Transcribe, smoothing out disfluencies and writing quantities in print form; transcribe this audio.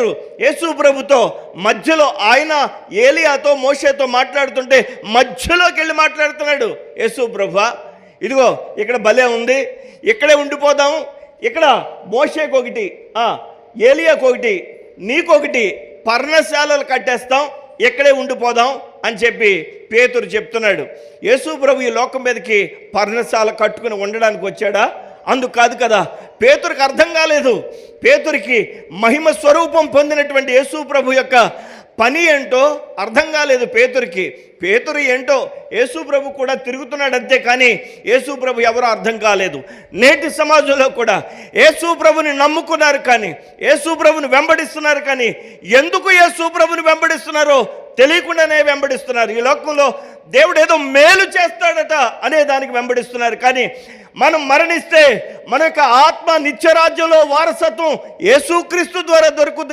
పేతురు యేసు ప్రభుతో మధ్యలో, ఆయన ఏలియాతో మోషేతో మాట్లాడుతుంటే మధ్యలోకి వెళ్ళి మాట్లాడుతున్నాడు. యేసు ప్రభువా, ఇదిగో ఇక్కడ భలే ఉంది, ఇక్కడే ఉండిపోదాం, ఇక్కడ మోషేకి ఒకటి, ఏలియాకి ఒకటి, నీకొకటి పర్ణశాలలు కట్టేస్తాం, ఇక్కడే ఉండిపోదాం అని చెప్పి పేతురు చెప్తున్నాడు. యేసు ప్రభు ఈ లోకం మీదకి పర్ణశాల కట్టుకుని ఉండడానికి వచ్చాడా? అందుకు కాదు కదా. పేతురికి అర్థం కాలేదు. పేతురికి మహిమ స్వరూపం పొందినటువంటి యేసు ప్రభు యొక్క పని ఏంటో అర్థం కాలేదు పేతురికి. పేతురు ఏంటో, యేసు ప్రభు కూడా తిరుగుతున్నాడు అంతే, కానీ యేసు ప్రభు ఎవరో అర్థం కాలేదు. నేటి సమాజంలో కూడా యేసు ప్రభుని నమ్ముకున్నారు, కానీ యేసు ప్రభుని వెంబడిస్తున్నారు, కానీ ఎందుకు యేసు ప్రభుని వెంబడిస్తున్నారో తెలియకుండానే వెంబడిస్తున్నారు. ఈ లోకంలో దేవుడు ఏదో మేలు చేస్తాడట అనే దానికి వెంబడిస్తున్నారు, కానీ మనం మరణిస్తే మన యొక్క ఆత్మ నిత్యరాజ్యంలో వారసత్వం యేసుక్రీస్తు ద్వారా దొరుకుతుంది.